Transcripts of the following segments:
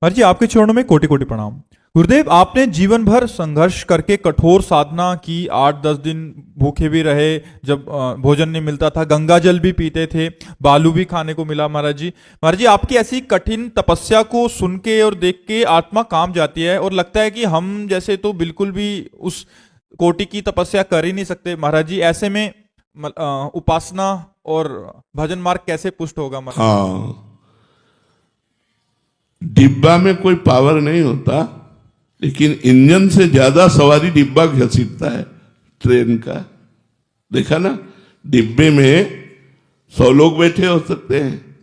महाराज जी, आपके चरणों में कोटि कोटि प्रणाम। गुरुदेव, आपने जीवन भर संघर्ष करके कठोर साधना की, 8-10 दिन भूखे भी रहे, जब भोजन नहीं मिलता था, गंगा जल भी पीते थे, बालू भी खाने को मिला। महाराज जी आपकी ऐसी कठिन तपस्या को सुन के और देख के आत्मा कांप जाती है और लगता है कि हम जैसे तो बिल्कुल भी उस कोटि की तपस्या कर ही नहीं सकते। महाराज जी, ऐसे में उपासना और भजन मार्ग कैसे पुष्ट होगा महाराज? हाँ, डिब्बा में कोई पावर नहीं होता, लेकिन इंजन से ज्यादा सवारी डिब्बा घसीटता है ट्रेन का। देखा ना, डिब्बे में 100 लोग बैठे हो सकते हैं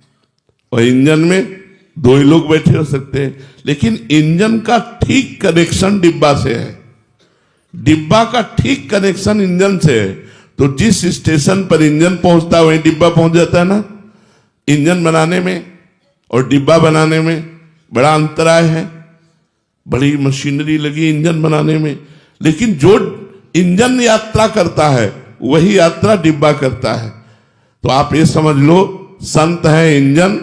और इंजन में 2 ही लोग बैठे हो सकते हैं, लेकिन इंजन का ठीक कनेक्शन डिब्बा से है, डिब्बा का ठीक कनेक्शन इंजन से है। तो जिस स्टेशन पर इंजन पहुंचता है वहीं डिब्बा पहुंच जाता है ना। इंजन बनाने में और डिब्बा बनाने में बड़ा अंतराय है, बड़ी मशीनरी लगी इंजन बनाने में, लेकिन जो इंजन यात्रा करता है वही यात्रा डिब्बा करता है। तो आप ये समझ लो, संत है इंजन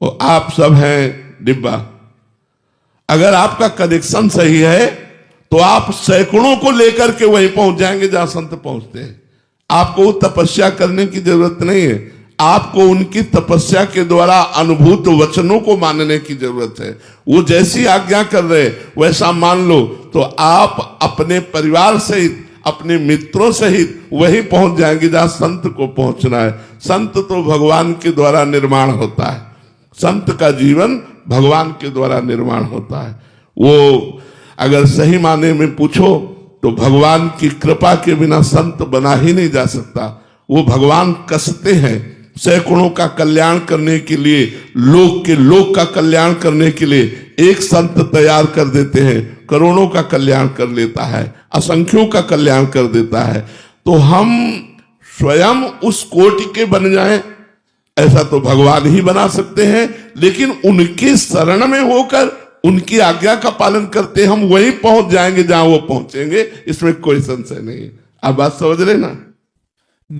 और आप सब हैं डिब्बा। अगर आपका कनेक्शन सही है तो आप सैकड़ों को लेकर के वहीं पहुंच जाएंगे जहां संत पहुंचते हैं। आपको तपस्या करने की जरूरत नहीं है, आपको उनकी तपस्या के द्वारा अनुभूत वचनों को मानने की जरूरत है। वो जैसी आज्ञा कर रहे वैसा मान लो, तो आप अपने परिवार सहित, अपने मित्रों सहित वहीं पहुंच जाएंगे जहां संत को पहुंचना है। संत तो भगवान के द्वारा निर्माण होता है, संत का जीवन भगवान के द्वारा निर्माण होता है। वो अगर सही माने में पूछो तो भगवान की कृपा के बिना संत बना ही नहीं जा सकता। वो भगवान कसते हैं सैकड़ों का कल्याण करने के लिए, लोक का कल्याण करने के लिए एक संत तैयार कर देते हैं, करोड़ों का कल्याण कर लेता है, असंख्यों का कल्याण कर देता है। तो हम स्वयं उस कोटि के बन जाएं, ऐसा तो भगवान ही बना सकते हैं, लेकिन उनके शरण में होकर उनकी आज्ञा का पालन करते हम वहीं पहुंच जाएंगे जहां वो पहुंचेंगे, इसमें कोई संशय नहीं। आप बात समझ रहे ना।